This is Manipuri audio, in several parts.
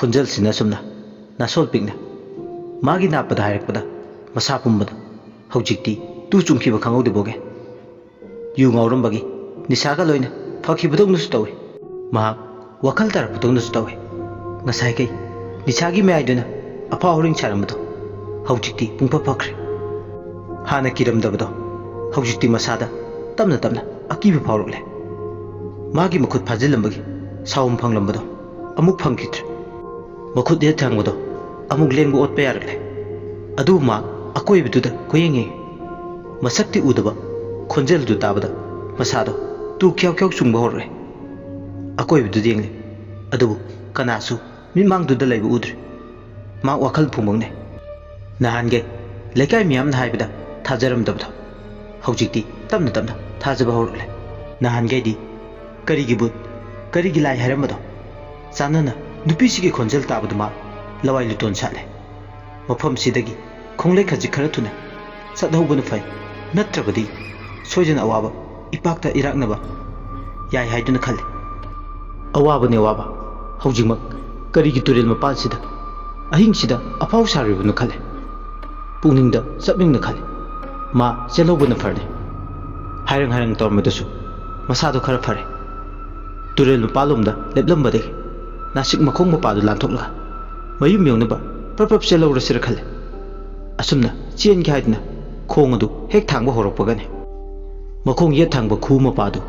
khonjal sina sumna nasol pikna magi napada hairakpada masa pumbada haujikti tu chungkhiba khangaude boge yu ngaurumbagi nisaga loina fakhibadong nusu tawi ma wakal tarapudong nusu tawi ngasai kai nisagi me aiduna apa horing charamado haujikti pungpa phakre hana kiramdabado haujikti masada tamna tamna akiba phawrukle magi makhut phajilambagi sawum phanglambado amuk phangkitre makhut ye thangbado amuk lengbu otpa yarakle adu ma akoi biduda koyenge masakti udaba khonjel du tabada masado tu kyaw kyaw chungba horre akoi bidu yengle adu kanasu mimang du da laibu udre ma wakal phumbangne nahange lekai miyam na haibada thajaram dabdo haujikti tamna tamna thajaba horle nahange di karigi but karigi lai haramado sanana nupisi khonjel tabada ma lawai luton sale mafam sidagi khonglei khaji khara thuna sadhobana fai natrabadi soijana awaba ipakta iraknaba yai haiduna khalle awaba ne awaba haujingmak karigi turel mapal sida ahing sida apau saribuna khalle puningda sabingna khalle ma chelobana farne hairang hairang tormadasu masado khara fare turel mapalumda leblambade nasik makhong mapadu lanthokla mayum yongnaba prapap chelowra sira khalle asumna chien gi haidna khong adu hek thangba horokpagane makhong ye thangba khu mapadu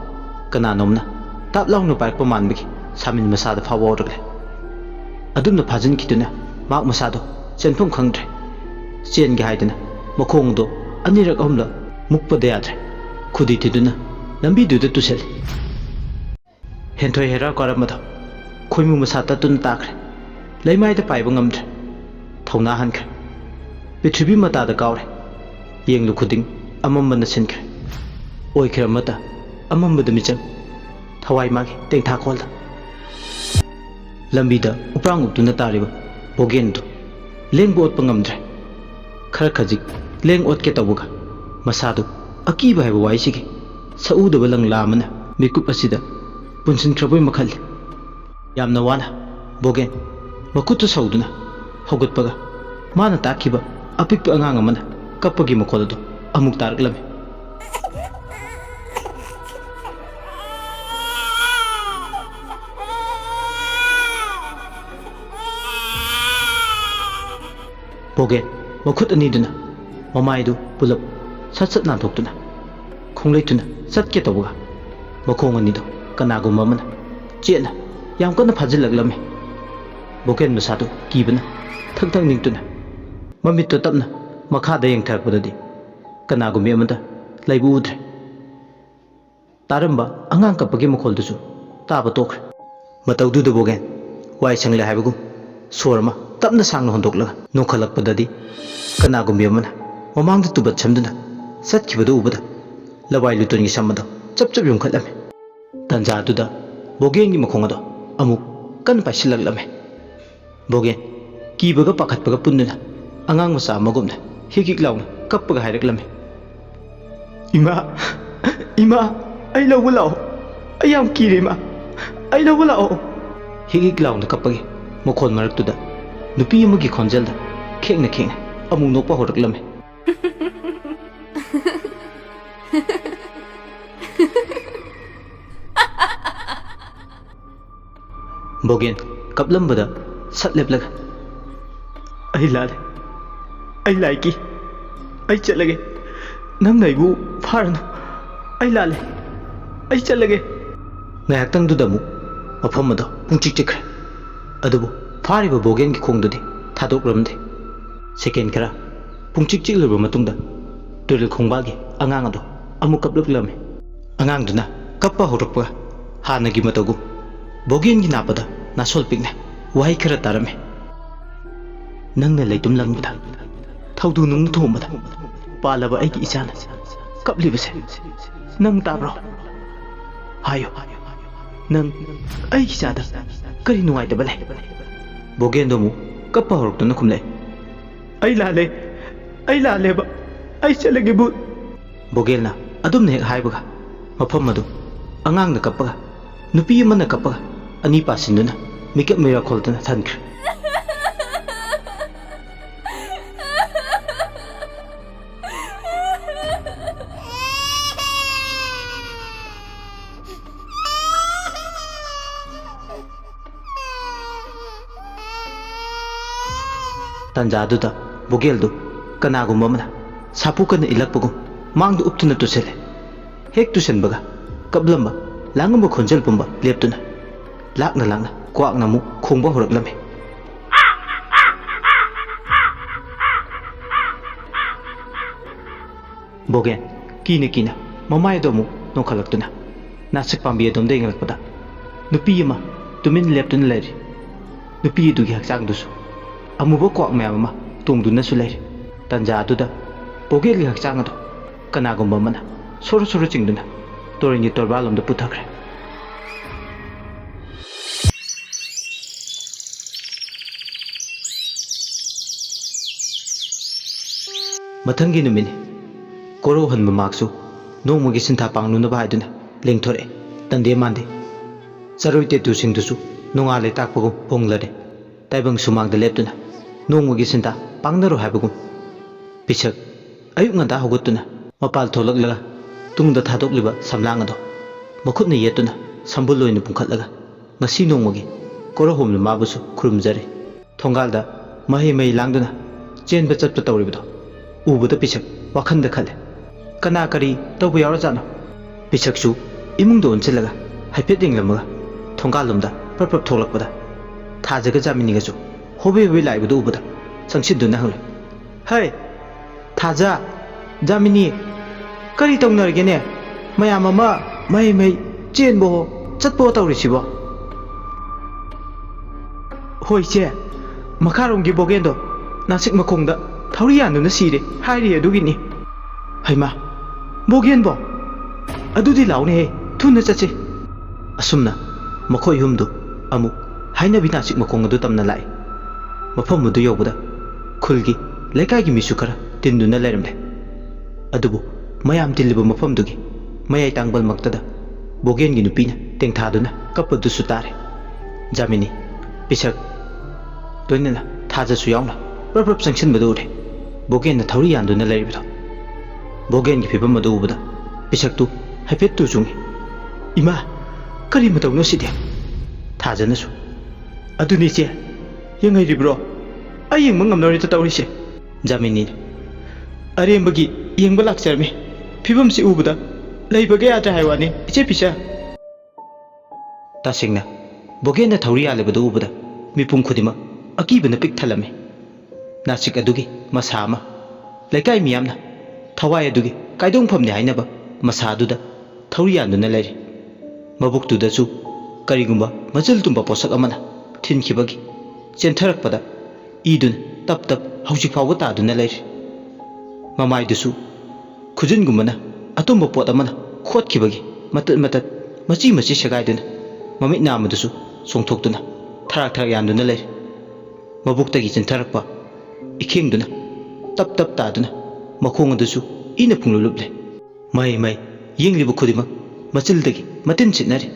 kananomna tap laungna paikpa manbigi samin masada faworgle adumna phajin kituna mak masado chenphum khangdre chien gi haidna makhong do anirak amla mukpa de yadre khudi tiduna lambi duda tusel henthoi hera koramada khoimu masata tun takre leimai da paiba ngamdre thona hankre pithribi mata da kawre yenglu khuding amambana sinkre oikhra mata amambada michang thawai magi tengtha kholda lambida uprang uptuna tariba bogendo leng bot pangamdre khara khajik leng ot ke tabuga masadu akiba haiba waisigi sauda balang lamana mikup asida punsin khraboi makhal yamna wana bogen makutu sauduna hogutpaga mana takiba apik angang amana kapagi makolado amuk tarklame bogen makut aniduna mamaidu pulap sat na thoktuna khongleituna satke tabuga makhong anido kanagu mamana chena yam kana phajilaglamme boken masadu kibana thak thak ningtuna mamit to tapna makhada yengthakpadadi kanagu me amada laibu udre taramba angang kapagi makholdusu taba tokre mataudu de bogen wai sangle haibagu sorma tapna sangna hondoklaga nokhalakpadadi kanagu me amana mamangda tubat chamduna satkibadu ubada lawai lutongi samada chap chap yumkhatlame tanja duda bogen gi makhongado amuk kan pasilaglamme bogen kibaga pakhatpaga punnuna angang masa magumna hikik launa kappaga hairaklamme ima ima ai lawu lao ayam kire ma ai lawu lao hikik launa kappagi mokhon maraktuda nupi amagi khonjalda khengna khengna amuk nokpa horaklamme bogen kaplambada satleplag ai lale ai laiki ai chalage nang naibu farno ai lale ai chalage ngayaktang dudamu mafamado pungchik chikre adubu fariba bogen gi khongdudi thadokramde second kara pungchik chikluba matungda turil khongbagi angang ado amu kapluklamme angang duna kappa horokpa hanagi matagu bogen gi napada nasol pikna wai khara tarame nangna leitum langbada thaudu nung thomada palaba aigi ichana kaplibase nang tabro hayo nang aigi chada kari nungai tabale bogendo mu kappa horokna khumle ai lale ba ai chalage bu bogelna adumne hek haibaga mafam madu angang na kappaga nupi mana kappaga ani pasinduna mikap mera kholtana thankre ꯇꯟꯖꯥꯗꯨꯗ ꯕꯣꯒꯦꯜꯗꯨ ꯀꯅꯥꯒꯨꯝꯕ ꯑꯃꯅ ꯁꯥꯄꯨ ꯀꯟꯅ ꯏꯜꯂꯛꯄꯒꯨꯝ ꯃꯥꯡꯗ ꯎꯞꯇꯨꯅ ꯇꯨꯁꯤꯜꯂꯦ ꯍꯦꯛ ꯇꯨꯁꯤꯟꯕꯒ ꯀꯞꯂꯝꯕ ꯂꯥꯡꯉꯝꯕ ꯈꯣꯟꯖꯦꯜ ꯄꯨꯝꯕ ꯂꯦꯞꯇꯨꯅ ꯂꯥꯛꯅ ꯂꯥꯛꯅ ꯀ꯭ꯋꯥꯛꯅ ꯑꯃꯨꯛ ꯈꯣꯡꯕ ꯍꯧꯔꯛꯂꯝꯃꯤ ꯕꯣꯒꯦꯟ ꯀꯤꯅ ꯀꯤꯅ ꯃꯃꯥꯏꯗꯣ ꯑꯃꯨꯛ ꯅꯣꯡꯈꯠꯂꯛꯇꯨꯅ ꯅꯥꯁꯤꯛ ꯄꯥꯝꯕꯤ ꯑꯗꯣꯝꯗ ꯌꯦꯡꯂꯛꯄꯗ ꯅꯨꯄꯤ ꯑꯃ ꯇꯨꯃꯤꯟ ꯂꯦꯞꯇꯨꯅ ꯂꯩꯔꯤ ꯅꯨꯄꯤ ꯑꯗꯨꯒꯤ ꯍꯛꯆꯥꯡꯗꯨꯁꯨ ꯑꯃꯨꯕ ꯀ꯭ꯋꯥꯛ ꯃꯌꯥꯝ ꯑꯃ ꯇꯣꯡꯗꯨꯅꯁꯨ ꯂꯩꯔꯤ ꯇꯟꯖꯥ ꯑꯗꯨꯗ ꯕꯣꯒꯦꯜꯒꯤ ꯍꯛꯆꯥꯡ ꯑꯗꯣ ꯀꯅꯥꯒꯨꯝꯕ ꯑꯃꯅ ꯁꯣꯔꯣ ꯁꯣꯔꯣ ꯆꯤꯡꯗꯨꯅ ꯇꯣꯔꯦꯟꯒꯤ ꯇꯣꯔꯕꯥꯜꯂꯣꯝꯗ ꯄꯨꯊꯈ꯭ꯔꯦ ꯃꯊꯪꯒꯤ ꯅꯨꯃꯤꯠꯅꯤ ꯀꯣꯔꯧ ꯍꯟꯕ ꯃꯥꯛꯁꯨ ꯅꯣꯡꯃꯒꯤ ꯁꯤꯟꯊꯥ ꯄꯥꯡꯂꯨꯅꯕ ꯍꯥꯏꯗꯨꯅ ꯂꯦꯡꯊꯣꯔꯛꯑꯦ ꯇꯟꯗꯦ ꯃꯥꯟꯗꯦ ꯆꯔꯣꯏ ꯇꯦꯇꯨꯁꯤꯡꯗꯨꯁꯨ ꯅꯣꯡꯉꯥꯜꯂꯦ ꯇꯥꯛꯄꯒꯨꯝ ꯍꯣꯡꯂꯔꯦ ꯇꯥꯏꯕꯪ ꯁꯨꯃꯥꯡꯗ ꯂꯦꯞꯇꯨꯅ ꯅꯣꯡꯃꯒꯤ ꯁꯤꯟꯊꯥ ꯄꯥꯡꯅꯔꯣ ꯍꯥꯏꯕꯒꯨꯝ ꯄꯤꯁꯛ ꯑꯌꯨꯛ ꯉꯟꯇꯥ ꯍꯧꯒꯠꯇꯨꯅ ꯃꯄꯥꯜ ꯊꯣꯛꯂꯛꯂꯒ ꯇꯨꯡꯗ ꯊꯥꯗꯣꯛꯂꯤꯕ ꯁꯝꯂꯥꯡ ꯑꯗꯣ ꯃꯈꯨꯠꯅ ꯌꯦꯠꯇꯨꯅ ꯁꯝꯕꯨꯜ ꯑꯣꯏꯅ ꯄꯨꯡꯈꯠꯂꯒ ꯉꯁꯤ ꯅꯣꯡꯃꯒꯤ ꯀꯣꯔꯧꯍꯣꯝꯅ ꯃꯥꯕꯨꯁꯨ ꯈꯨꯔꯨꯝꯖꯔꯤ ꯊꯣꯡꯒꯥꯜꯗ ꯃꯍꯩ ꯃꯍꯩ ꯂꯥꯡꯗꯨꯅ ꯆꯦꯟꯕ ꯆꯠꯄ ꯇꯧꯔꯤꯕꯗꯣ ꯎꯕꯗ ꯄꯤꯁꯛ ꯋꯥꯈꯟꯗ ꯈꯜꯂꯦ ꯀꯅꯥ ꯀꯔꯤ ꯇꯧꯕ ꯌꯥꯎꯔꯖꯥꯠꯅꯣ ꯄꯤꯁꯛꯁꯨ ꯏꯃꯨꯡꯗ ꯑꯣꯟꯁꯤꯜꯂꯒ ꯍꯥꯏꯐꯦꯠ ꯌꯦꯡꯂꯝꯃꯒ ꯊꯣꯡꯒꯥꯜꯂꯣꯝꯗ ꯄ꯭ꯔꯞ ꯊꯣꯛꯂꯛꯄꯗ ꯊꯥꯖꯒ ꯖꯥꯃꯤꯅꯤꯒꯁꯨ ꯍꯣꯕꯦ ꯍꯣꯕꯦ ꯂꯥꯛꯏꯕꯗꯨ ꯎꯕꯗ ꯆꯪꯁꯤꯟꯗꯨꯅ ꯍꯪꯂꯦ ꯍꯩ ꯊꯥꯖ ꯖꯥꯃꯤꯅꯤ ꯀꯔꯤ ꯇꯧꯅꯔꯒꯦꯅꯦ ꯃꯌꯥꯝ ꯑꯃ ꯃꯍꯩ ꯃꯍꯩ ꯆꯦꯟꯕꯍꯣ ꯆꯠꯄꯍꯣ ꯇꯧꯔꯤꯁꯤꯕꯣ ꯍꯣꯏ ꯏꯆꯦ ꯃꯈꯥꯔꯣꯝꯒꯤ ꯕꯣꯒꯦꯟꯗꯣ ꯅꯥꯁꯤꯛ ꯃꯈꯣꯡꯗ ꯊꯧꯔꯤ ꯌꯥꯟꯗꯨꯅ ꯁꯤꯔꯦ ꯍꯥꯏꯔꯤ ꯑꯗꯨꯒꯤꯅꯤ ꯍꯩꯃꯥ ꯕꯣꯒꯦꯟꯕꯣ ꯑꯗꯨꯗꯤ ꯂꯥꯎꯅꯦꯍꯦ ꯊꯨꯅ ꯆꯠꯁꯤ ꯑꯁꯨꯝꯅ ꯃꯈꯣꯏ ꯑꯍꯨꯝꯗꯨ ꯑꯃꯨꯛ ꯍꯥꯏꯅꯕꯤ ꯅꯥꯁꯤꯛ ꯃꯈꯣꯡ ꯑꯗꯨ ꯇꯝꯅ ꯂꯥꯛꯏ ꯃꯐꯝ ꯑꯗꯨ ꯌꯧꯕꯗ ꯈꯨꯜꯒꯤ ꯂꯩꯀꯥꯏꯒꯤ ꯃꯤꯁꯨ ꯈꯔ ꯇꯤꯟꯗꯨꯅ ꯂꯩꯔꯝꯂꯦ ꯑꯗꯨꯕꯨ ꯃꯌꯥꯝ ꯇꯤꯜꯂꯤꯕ ꯃꯐꯝꯗꯨꯒꯤ ꯃꯌꯥꯏ ꯇꯥꯡꯕꯜꯃꯛꯇꯗ ꯕꯣꯒꯦꯟꯒꯤ ꯅꯨꯄꯤꯅ ꯇꯦꯡꯊꯥꯗꯨꯅ ꯀꯞꯄꯗꯨꯁꯨ ꯇꯥꯔꯦ ꯖꯥꯃꯤꯅꯤ ꯄꯤꯁꯛ ꯂꯣꯏꯅꯅ ꯊꯥꯖꯁꯨ ꯌꯥꯎꯅ ꯄ꯭ꯔꯞ ꯄ꯭ꯔꯞ ꯆꯪꯁꯤꯟꯕꯗꯨ ꯎꯔꯦ ꯕꯣꯒꯦꯟꯅ ꯊꯧꯔꯤ ꯌꯥꯟꯗꯨꯅ ꯂꯩꯔꯤꯕꯗꯣ ꯕꯣꯒꯦꯟꯒꯤ ꯐꯤꯕꯝ ꯑꯗꯨ ꯎꯕꯗ ꯄꯤꯁꯛꯇꯨ ꯍꯥꯏꯐꯦꯠ ꯇꯨ ꯆꯨꯡꯉꯤ ꯏꯃꯥ ꯀꯔꯤ ꯃꯇꯧꯅꯣ ꯁꯤꯗꯤ ꯊꯥꯖꯅꯁꯨ ꯑꯗꯨꯅꯤ ꯏꯆꯦ ꯌꯦꯡꯍꯩꯔꯤꯕ꯭ꯔꯣ ꯑꯩ ꯌꯦꯡꯕ ꯉꯝꯅꯔꯤꯗ ꯇꯧꯔꯤꯁꯦ ꯖꯥꯃꯤꯅꯤ ꯑꯔꯦꯝꯕꯒꯤ ꯌꯦꯡꯕ ꯂꯥꯛꯆꯔꯝꯃꯤ ꯐꯤꯕꯝꯁꯤ ꯎꯕꯗ ꯂꯩꯕꯒ ꯌꯥꯗ꯭ꯔꯦ ꯍꯥꯏ ꯋꯥꯅꯤ ꯏꯆꯦ ꯄꯤꯁꯥ ꯇꯁꯦꯡꯅ ꯕꯣꯒꯦꯟꯅ ꯊꯧꯔꯤ ꯌꯥꯜꯂꯤꯕꯗꯨ ꯎꯕꯗ ꯃꯤꯄꯨꯝ ꯈꯨꯗꯤꯡꯃꯛ ꯑꯀꯤꯕꯅ ꯄꯤꯛ ꯊꯜꯂꯝꯃꯤ ꯅꯥꯁꯤꯛ ꯑꯗꯨꯒꯤ ꯃꯁꯥ ꯑꯃ ꯂꯩꯀꯥꯏ ꯃꯤꯌꯥꯝꯅ ꯊꯋꯥꯏ ꯑꯗꯨꯒꯤ ꯀꯥꯏꯗꯣꯡꯐꯝꯅꯤ ꯍꯥꯏꯅꯕ ꯃꯁꯥ ꯑꯗꯨꯗ ꯊꯧꯔꯤ ꯌꯥꯟꯗꯨꯅ ꯂꯩꯔꯤ ꯃꯕꯨꯛꯇꯨꯗꯁꯨ ꯀꯔꯤꯒꯨꯝꯕ ꯃꯆꯤꯜ ꯇꯨꯝꯕ ꯄꯣꯠꯁꯛ ꯑꯃꯅ ꯊꯤꯟꯈꯤꯕꯒꯤ ꯆꯦꯟꯊꯔꯛꯄꯗ ꯏꯗꯨꯅ ꯇꯞ ꯇꯞ ꯍꯧꯖꯤꯛ ꯐꯥꯎꯕ ꯇꯥꯗꯨꯅ ꯂꯩꯔꯤ ꯃꯃꯥꯏꯗꯨꯁꯨ ꯈꯨꯖꯤꯟꯒꯨꯝꯕꯅ ꯑꯇꯨꯝꯕ ꯄꯣꯠ ꯑꯃꯅ ꯈꯣꯠꯈꯤꯕꯒꯤ ꯃꯇꯠ ꯃꯇꯠ ꯃꯆꯤ ꯃꯆꯤ ꯁꯦꯒꯥꯏꯗꯨꯅ ꯃꯃꯤꯠ ꯅꯥꯝꯃꯗꯨꯁꯨ ꯆꯣꯡꯊꯣꯛꯇꯨꯅ ꯊꯔꯥꯛ ꯊꯔꯥꯛ ꯌꯥꯟꯗꯨꯅ ꯂꯩꯔꯤ ꯃꯕꯨꯛꯇꯒꯤ ꯆꯦꯟꯊꯔꯛꯄ ꯏꯈꯦꯡꯗꯨꯅ ꯇꯞ ꯇꯞ ꯇꯥꯗꯨꯅ ꯃꯈꯣꯡ ꯑꯗꯨꯁꯨ ꯏꯅ ꯄꯨꯡꯂꯨꯞꯂꯦ ꯃꯩ ꯃꯩ ꯌꯦꯡꯂꯤꯕ ꯈꯨꯗꯤꯡꯃꯛ ꯃꯆꯤꯜꯗꯒꯤ ꯃꯇꯤꯟ ꯆꯤꯠꯅꯔꯤ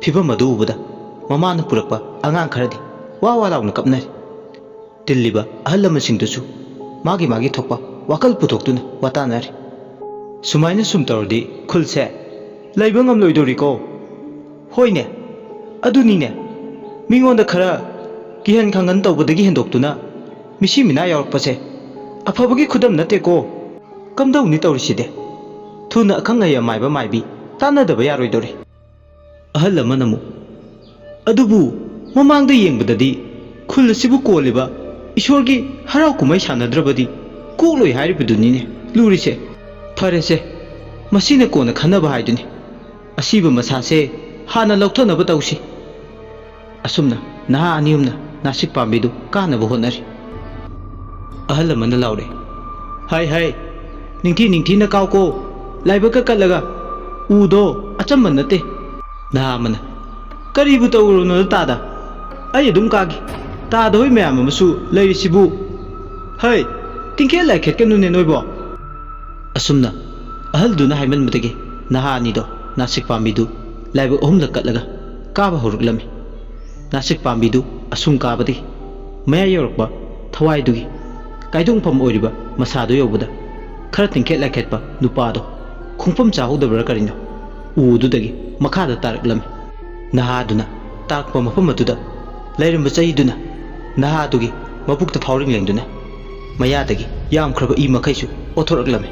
ꯐꯤꯕꯝ ꯑꯗꯨ ꯎꯕꯗ ꯃꯃꯥꯅ ꯄꯨꯔꯛꯄ ꯑꯉꯥꯡ ꯈꯔꯗꯤ ꯋꯥ ꯋꯥ ꯂꯥꯎꯅ ꯀꯞꯅꯔꯤ ꯇꯤꯜꯂꯤꯕ ꯑꯍꯜ ꯂꯃꯟꯁꯤꯡꯗꯨꯁꯨ ꯃꯥꯒꯤ ꯃꯥꯒꯤ ꯊꯣꯛꯄ ꯋꯥꯈꯜ ꯄꯨꯊꯣꯛꯇꯨꯅ ꯋꯥꯇꯥꯅꯔꯤ ꯁꯨꯃꯥꯏꯅ ꯁꯨꯝ ꯇꯧꯔꯗꯤ ꯈꯨꯜꯁꯦ ꯂꯩꯕ ꯉꯝꯂꯣꯏꯗꯣꯔꯤꯀꯣ ꯍꯣꯏꯅꯦ ꯑꯗꯨꯅꯤꯅꯦ ꯃꯤꯉꯣꯟꯗ ꯈꯔ ꯀꯤꯍꯟ ꯈꯪꯍꯟ ꯇꯧꯕꯗꯒꯤ ꯍꯦꯟꯗꯣꯛꯇꯨꯅ ꯃꯤꯁꯤ ꯃꯤꯅꯥ ꯌꯥꯎꯔꯛꯄꯁꯦ ꯑꯐꯕꯒꯤ ꯈꯨꯗꯝ ꯅꯠꯇꯦꯀꯣ ꯀꯝꯗꯧꯅꯤ ꯇꯧꯔꯤꯁꯤꯗꯤ ꯊꯨꯅ ꯑꯈꯪ ꯑꯍꯩ ꯑꯃꯥꯏꯕ ꯃꯥꯏꯕꯤ ꯇꯥꯟꯅꯗꯕ ꯌꯥꯔꯣꯏꯗꯧꯔꯤ ꯑꯍꯜ ꯑꯃꯅ ꯑꯃꯨꯛ ꯑꯗꯨꯕꯨ ꯃꯃꯥꯡꯗ ꯌꯦꯡꯕꯗꯗꯤ ꯈꯨꯜ ꯑꯁꯤꯕꯨ ꯀꯣꯜꯂꯤꯕ ꯏꯁꯣꯔꯒꯤ ꯍꯔꯥꯎ ꯀꯨꯝꯍꯩ ꯁꯥꯟꯅꯗ꯭ꯔꯕꯗꯤ ꯀꯣꯛꯂꯣꯏ ꯍꯥꯏꯔꯤꯕꯗꯨꯅꯤꯅꯦ ꯂꯨꯔꯤꯁꯦ ꯐꯔꯦꯁꯦ ꯃꯁꯤꯅ ꯀꯣꯟꯅ ꯈꯟꯅꯕ ꯍꯥꯏꯗꯨꯅꯤ ꯑꯁꯤꯕ ꯃꯁꯥꯁꯦ ꯍꯥꯟꯅ ꯂꯧꯊꯅꯕ ꯇꯧꯁꯤ ꯑꯁꯨꯝꯅ ꯅꯍꯥ ꯑꯅꯤ ꯑꯍꯨꯝꯅ ꯅꯥꯁꯤꯛ ꯄꯥꯝꯕꯤꯗꯨ ꯀꯥꯅꯕ ꯍꯣꯠꯅꯔꯤ ꯑꯍꯜ ꯑꯃꯅ ꯂꯥꯎꯔꯦ ꯍꯥꯏ ꯍꯥꯏ ꯅꯤꯡꯊꯤ ꯅꯤꯡꯊꯤꯅ ꯀꯥꯎꯀꯣ ꯂꯥꯏꯕꯛꯀ ꯀꯠꯂꯒ ꯎꯗꯣ ꯑꯆꯝꯕ ꯅꯠꯇꯦ ꯅꯍꯥ ꯑꯃꯅ ꯀꯔꯤꯕꯨ ꯇꯧꯔꯨꯅꯣꯗ ꯇꯥꯗ ꯑꯩ ꯑꯗꯨꯝ ꯀꯥꯒꯤ ꯇꯥꯗ ꯍꯣꯏ ꯃꯌꯥꯝ ꯑꯃꯁꯨ ꯂꯩꯔꯤꯁꯤꯕꯨ ꯍꯩ ꯇꯤꯡꯈꯦꯠ ꯂꯥꯏꯈꯦꯠꯀꯅꯨꯅꯦ ꯅꯣꯏꯕꯣ ꯑꯁꯨꯝꯅ ꯑꯍꯜꯗꯨꯅ ꯍꯥꯏꯃꯟꯕꯗꯒꯤ ꯅꯍꯥ ꯑꯅꯤꯗꯣ ꯅꯥꯁꯤꯛ ꯄꯥꯝꯕꯤꯗꯨ ꯂꯥꯏꯕꯛ ꯑꯍꯨꯝꯂꯛ ꯀꯠꯂꯒ ꯀꯥꯕ ꯍꯧꯔꯛꯂꯝꯃꯤ ꯅꯥꯁꯤꯛ ꯄꯥꯝꯕꯤꯗꯨ ꯑꯁꯨꯝ ꯀꯥꯕꯗꯒꯤ ꯃꯌꯥ ꯌꯧꯔꯛꯄ ꯊꯋꯥꯏꯗꯨꯒꯤ ꯀꯥꯏꯗꯣꯡꯐꯝ ꯑꯣꯏꯔꯤꯕ ꯃꯁꯥꯗꯨ ꯌꯧꯕꯗ ꯈꯔ ꯇꯤꯡꯈꯦꯠ ꯂꯥꯏꯈꯦꯠꯄ ꯅꯨꯄꯥꯗꯣ ꯈꯣꯡꯐꯝ ꯆꯥꯍꯧꯗꯕ꯭ꯔꯥ ꯀꯔꯤꯅꯣ ꯎꯗꯨꯗꯒꯤ ꯃꯈꯥꯗ ꯇꯥꯔꯛꯂꯝꯃꯤ ꯅꯍꯥꯗꯨꯅ ꯇꯥꯔꯛꯄ ꯃꯐꯝ ꯑꯗꯨꯗ ꯂꯩꯔꯝꯕ ꯆꯩꯗꯨꯅ ꯅꯍꯥꯗꯨꯒꯤ ꯃꯕꯨꯛꯇ ꯐꯥꯎꯔꯤꯡ ꯂꯦꯡꯗꯨꯅ ꯃꯌꯥꯗꯒꯤ ꯌꯥꯝꯈ꯭ꯔꯕ ꯏ ꯃꯈꯩꯁꯨ ꯑꯣꯊꯣꯔꯛꯂꯝꯃꯤ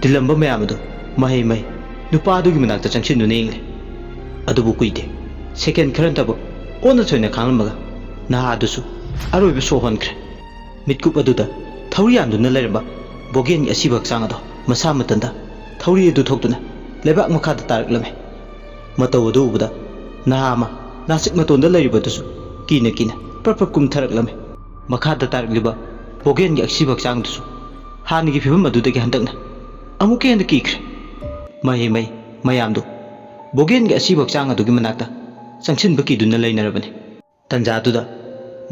ꯇꯤꯜꯂꯝꯕ ꯃꯌꯥꯝ ꯑꯗꯨ ꯃꯍꯩ ꯃꯍꯩ ꯅꯨꯄꯥ ꯑꯗꯨꯒꯤ ꯃꯅꯥꯛꯇ ꯆꯪꯁꯤꯟꯗꯨꯅ ꯌꯦꯡꯂꯦ ꯑꯗꯨꯕꯨ ꯀꯨꯏꯗꯦ ꯁꯦꯀꯦꯟ ꯈꯔꯇꯕꯨ ꯑꯣꯟꯅ ꯊꯣꯏꯅ ꯈꯥꯡꯂꯝꯃꯒ ꯅꯍꯥ ꯑꯗꯨꯁꯨ ꯑꯔꯣꯏꯕ ꯁꯣ ꯍꯣꯟꯈ꯭ꯔꯦ ꯃꯤꯠꯀꯨꯞ ꯑꯗꯨꯗ ꯊꯧꯔꯤ ꯌꯥꯟꯗꯨꯅ ꯂꯩꯔꯝꯕ ꯕꯣꯒꯦꯟꯒꯤ ꯑꯁꯤꯕ ꯍꯛꯆꯥꯡ ꯑꯗꯣ ꯃꯁꯥ ꯃꯊꯟꯇ ꯊꯧꯔꯤ ꯑꯗꯨ ꯊꯣꯛꯇꯨꯅ ꯂꯩꯕꯥꯛ ꯃꯈꯥꯗ ꯇꯥꯔꯛꯂꯝꯃꯤ ꯃꯇꯧ ꯑꯗꯨ ꯎꯕꯗ ꯅꯍꯥ ꯑꯃ ꯅꯥꯁꯤꯛ ꯃꯇꯣꯟꯗ ꯂꯩꯔꯤꯕꯗꯨꯁꯨ ꯀꯤꯅ ꯀꯤꯅ ꯄ꯭ꯔꯞ ꯀꯨꯝꯊꯔꯛꯂꯝꯃꯤ ꯃꯈꯥꯗ ꯇꯥꯔꯛꯂꯤꯕ ꯕꯣꯒꯦꯟꯒꯤ ꯑꯁꯤꯕ ꯍꯛꯆꯥꯡꯗꯨꯁꯨ ꯍꯥꯟꯅꯒꯤ ꯐꯤꯕꯝ ꯑꯗꯨꯗꯒꯤ ꯍꯟꯗꯛꯅ ꯑꯃꯨꯛꯀ ꯍꯦꯟꯅ ꯀꯤꯈ꯭ꯔꯦ ꯃꯍꯩ ꯃꯍꯩ ꯃꯌꯥꯝꯗꯨ ꯕꯣꯒꯦꯟꯒꯤ ꯑꯁꯤꯕ ꯍꯛꯆꯥꯡ ꯑꯗꯨꯒꯤ ꯃꯅꯥꯛꯇ ꯆꯪꯁꯤꯟꯕ ꯀꯤꯗꯨꯅ ꯂꯩꯅꯔꯕꯅꯤ ꯇꯟꯖꯥꯗꯨꯗ